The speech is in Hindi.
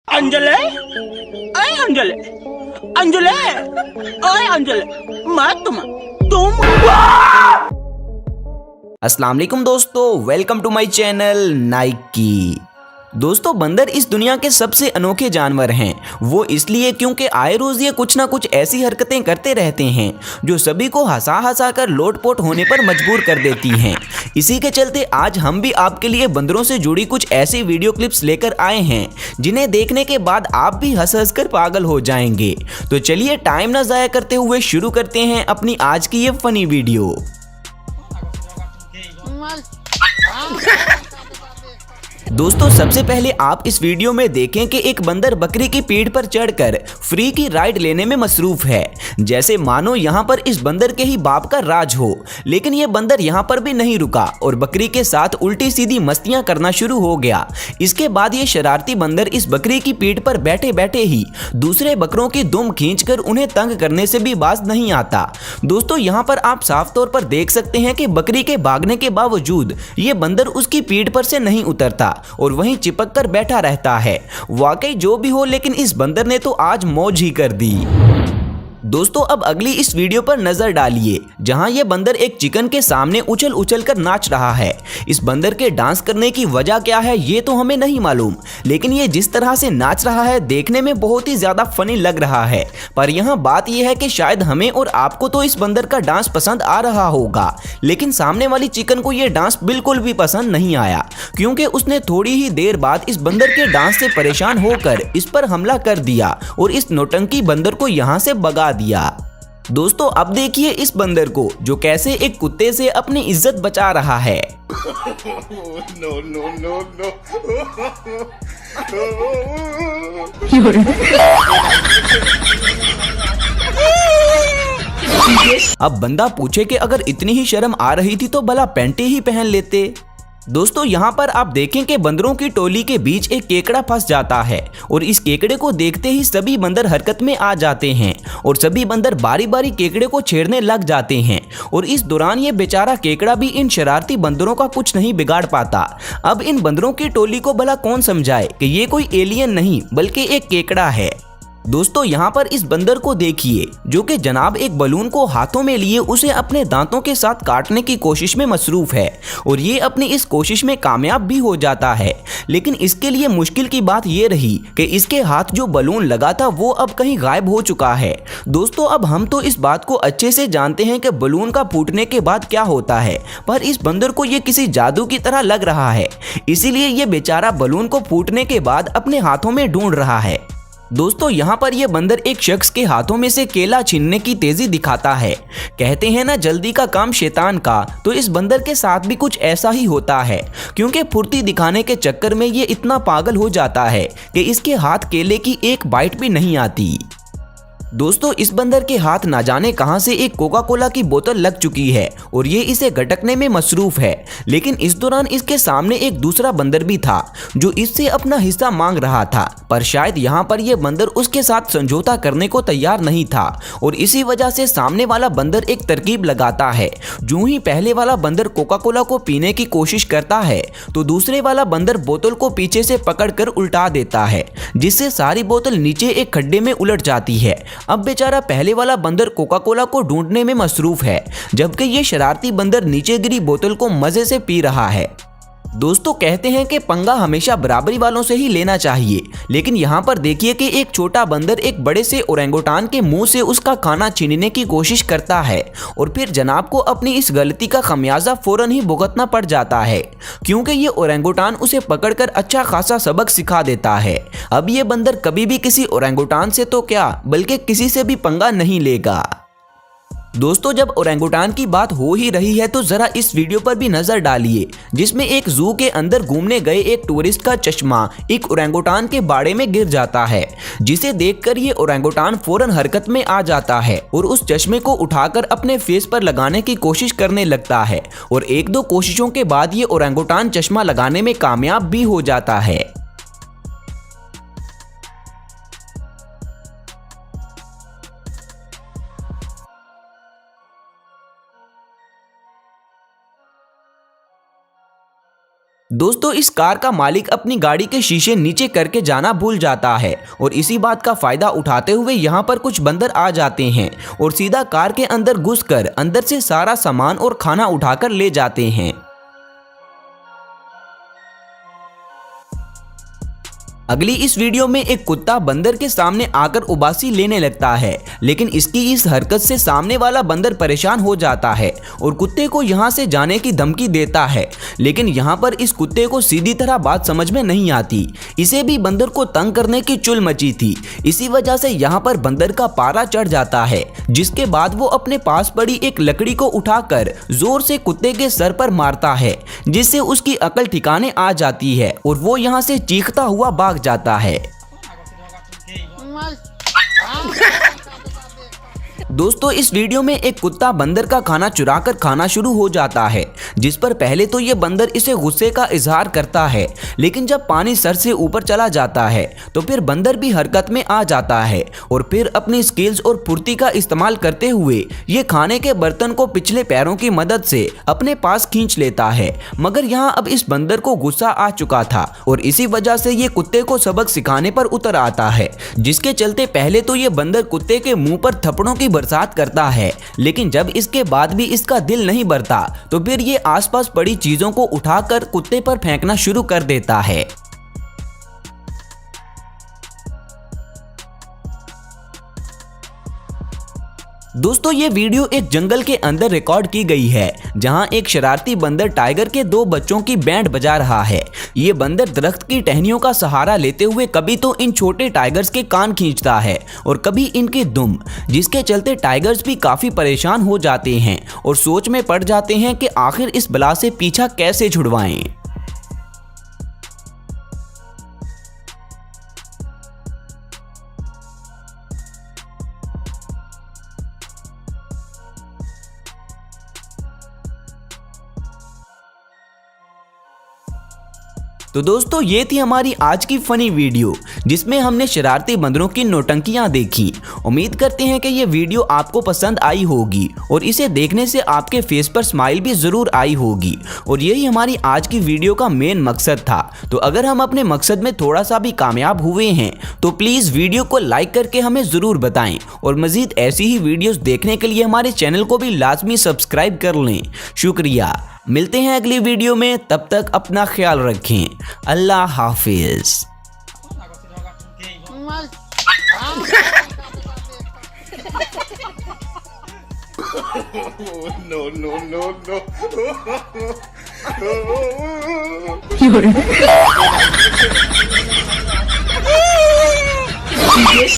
अंजले, अरे अंजले, अंजले, अरे अंजले, मैं तुम अस्सलाम वालेकुम दोस्तों, welcome to my channel Nike. दोस्तों, बंदर इस दुनिया के सबसे अनोखे जानवर हैं। वो इसलिए क्योंकि आए रोज ये कुछ ना कुछ ऐसी हरकतें करते रहते हैं जो सभी को हंसा हंसा कर लोटपोट होने पर मजबूर कर देती हैं। इसी के चलते आज हम भी आपके लिए बंदरों से जुड़ी कुछ ऐसी वीडियो क्लिप्स लेकर आए हैं जिन्हें देखने के बाद आप भी हंस हंस कर पागल हो जाएंगे। तो चलिए टाइम ना ज़ाया करते हुए शुरू करते हैं अपनी आज की ये फनी वीडियो। दोस्तों, सबसे पहले आप इस वीडियो में देखें कि एक बंदर बकरी की पीठ पर चढ़कर फ्री की राइड लेने में मसरूफ है, जैसे मानो यहाँ पर इस बंदर के ही बाप का राज हो। लेकिन ये बंदर यहाँ पर भी नहीं रुका और बकरी के साथ उल्टी सीधी मस्तियां करना शुरू हो गया। इसके बाद ये शरारती बंदर इस बकरी की पीठ पर बैठे बैठे ही दूसरे बकरों की दुम खींचकर उन्हें तंग करने से भी बाज नहीं आता। दोस्तों, यहाँ पर आप साफ तौर पर देख सकते हैं कि बकरी के भागने के बावजूद ये बंदर उसकी पीठ पर से नहीं उतरता और वहीं चिपक कर बैठा रहता है। वाकई जो भी हो, लेकिन इस बंदर ने तो आज मौज ही कर दी। दोस्तों, अब अगली इस वीडियो पर नजर डालिए जहां यह बंदर एक चिकन के सामने उछल उछल कर नाच रहा है। इस बंदर के डांस करने की वजह क्या है ये तो हमें नहीं मालूम, लेकिन ये जिस तरह से नाच रहा है देखने में बहुत ही ज्यादा फनी लग रहा है। पर यहाँ बात यह है कि शायद हमें और आपको तो इस बंदर का डांस पसंद आ रहा होगा, लेकिन सामने वाली चिकन को यह डांस बिल्कुल भी पसंद नहीं आया, क्योंकि उसने थोड़ी ही देर बाद इस बंदर के डांस से परेशान होकर इस पर हमला कर दिया और इस नौटंकी बंदर को यहाँ से भगा दिया। दोस्तों, अब देखिए इस बंदर को जो कैसे एक कुत्ते से अपनी इज्जत बचा रहा है। अब बंदा पूछे कि अगर इतनी ही शर्म आ रही थी तो भला पैंटी ही पहन लेते। दोस्तों, यहाँ पर आप देखें कि बंदरों की टोली के बीच एक केकड़ा फंस जाता है और इस केकड़े को देखते ही सभी बंदर हरकत में आ जाते हैं और सभी बंदर बारी बारी केकड़े को छेड़ने लग जाते हैं और इस दौरान ये बेचारा केकड़ा भी इन शरारती बंदरों का कुछ नहीं बिगाड़ पाता। अब इन बंदरों की टोली को भला कौन समझाए कि ये कोई एलियन नहीं बल्कि एक केकड़ा है। दोस्तों, यहाँ पर इस बंदर को देखिए जो कि जनाब एक बलून को हाथों में लिए उसे अपने दांतों के साथ काटने की कोशिश में मसरूफ है और ये अपनी इस कोशिश में कामयाब भी हो जाता है। लेकिन इसके लिए मुश्किल की बात ये रही कि इसके हाथ जो बलून लगा था वो अब कहीं गायब हो चुका है। दोस्तों, अब हम तो इस बात को अच्छे से जानते हैं कि बलून का फूटने के बाद क्या होता है, पर इस बंदर को ये किसी जादू की तरह लग रहा है, इसीलिए ये बेचारा बलून को फूटने के बाद अपने हाथों में ढूंढ रहा है। दोस्तों, यहाँ पर यह बंदर एक शख्स के हाथों में से केला छीनने की तेजी दिखाता है। कहते हैं ना, जल्दी का काम शैतान का, तो इस बंदर के साथ भी कुछ ऐसा ही होता है, क्योंकि फुर्ती दिखाने के चक्कर में ये इतना पागल हो जाता है कि इसके हाथ केले की एक बाइट भी नहीं आती। दोस्तों, इस बंदर के हाथ ना जाने कहां से एक कोका कोला की बोतल लग चुकी है और ये इसे गटकने में मसरूफ है। लेकिन इस दौरान इसके सामने एक दूसरा बंदर भी था जो इससे अपना हिस्सा मांग रहा था, पर शायद यहाँ पर यह बंदर उसके साथ समझौता करने को तैयार नहीं था और इसी वजह से सामने वाला बंदर एक तरकीब लगाता है। जो ही पहले वाला बंदर कोका कोला को पीने की कोशिश करता है तो दूसरे वाला बंदर बोतल को पीछे से पकड़कर उल्टा देता है, जिससे सारी बोतल नीचे एक खड्डे में उलट जाती है। अब बेचारा पहले वाला बंदर कोका कोला को ढूंढने में मसरूफ है, जबकि ये शरारती बंदर नीचे गिरी बोतल को मजे से पी रहा है। दोस्तों, कहते हैं कि पंगा हमेशा बराबरी वालों से ही लेना चाहिए, लेकिन यहाँ पर देखिए कि एक छोटा बंदर एक बड़े से ओरेंगुटान के मुंह से उसका खाना छीनने की कोशिश करता है और फिर जनाब को अपनी इस गलती का खमियाजा फौरन ही भुगतना पड़ जाता है, क्योंकि ये ओरेंगुटान उसे पकड़कर अच्छा खासा सबक सिखा देता है। अब ये बंदर कभी भी किसी ओरेंगुटान से तो क्या बल्कि किसी से भी पंगा नहीं लेगा। दोस्तों, जब ओरेंगुटान की बात हो ही रही है तो जरा इस वीडियो पर भी नजर डालिए जिसमें एक जू के अंदर घूमने गए एक टूरिस्ट का चश्मा एक ओरेंगुटान के बाड़े में गिर जाता है, जिसे देखकर ये ओरेंगुटान फौरन हरकत में आ जाता है और उस चश्मे को उठाकर अपने फेस पर लगाने की कोशिश करने लगता है और एक दो कोशिशों के बाद ये ओरेंगुटान चश्मा लगाने में कामयाब भी हो जाता है। दोस्तों इस कार का मालिक अपनी गाड़ी के शीशे नीचे करके जाना भूल जाता है और इसी बात का फायदा उठाते हुए यहाँ पर कुछ बंदर आ जाते हैं और सीधा कार के अंदर घुसकर अंदर से सारा सामान और खाना उठाकर ले जाते हैं। अगली इस वीडियो में एक कुत्ता बंदर के सामने आकर उबासी लेने लगता है, लेकिन इसकी इस हरकत से सामने वाला बंदर परेशान हो जाता है और कुत्ते को यहाँ से जाने की धमकी देता है। लेकिन यहाँ पर इस कुत्ते को सीधी तरह बात समझ में नहीं आती। इसे भी बंदर को तंग करने की चुल मची थी, इसी वजह से यहाँ पर बंदर का पारा चढ़ जाता है, जिसके बाद वो अपने पास पड़ी एक लकड़ी को उठाकर जोर से कुत्ते के सर पर मारता है, जिससे उसकी अकल ठिकाने आ जाती है और वो यहाँ से चीखता हुआ भाग जाता है। दोस्तों इस वीडियो में एक कुत्ता बंदर का खाना चुराकर खाना शुरू हो जाता है, जिस पर पहले तो ये बंदर इसे गुस्से का इजहार करता है, लेकिन जब पानी सर से ऊपर चला जाता है तो फिर बंदर भी हरकत में आ जाता है और फिर अपनी स्किल्स और फुर्ती का इस्तेमाल करते हुए ये खाने के बर्तन को पिछले पैरों की मदद से अपने पास खींच लेता है। मगर यहाँ अब इस बंदर को गुस्सा आ चुका था और इसी वजह से ये कुत्ते को सबक सिखाने पर उतर आता है, जिसके चलते पहले तो ये बंदर कुत्ते के मुंह पर थप्पड़ों की बरसात करता है, लेकिन जब इसके बाद भी इसका दिल नहीं भरता तो फिर ये आसपास पड़ी चीजों को उठाकर कुत्ते पर फेंकना शुरू कर देता है। दोस्तों ये वीडियो एक जंगल के अंदर रिकॉर्ड की गई है, जहां एक शरारती बंदर टाइगर के 2 बच्चों की बैंड बजा रहा है। ये बंदर दरख्त की टहनियों का सहारा लेते हुए कभी तो इन छोटे टाइगर्स के कान खींचता है और कभी इनकी दुम, जिसके चलते टाइगर्स भी काफी परेशान हो जाते हैं और सोच में पड़ जाते हैं कि आखिर इस बला से पीछा कैसे छुड़वाएं। तो दोस्तों ये थी हमारी आज की फनी वीडियो, जिसमें हमने शरारती बंदरों की नौटंकियां देखी। उम्मीद करते हैं कि ये वीडियो आपको पसंद आई होगी और इसे देखने से आपके फेस पर स्माइल भी जरूर आई होगी और यही हमारी आज की वीडियो का मेन मकसद था। तो अगर हम अपने मकसद में थोड़ा सा भी कामयाब हुए हैं तो प्लीज़ वीडियो को लाइक करके हमें ज़रूर बताएं और मज़ीद ऐसी ही वीडियोस देखने के लिए हमारे चैनल को भी लाजमी सब्सक्राइब कर लें। शुक्रिया। मिलते हैं अगली वीडियो में, तब तक अपना ख्याल रखें। अल्लाह हाफिज। No.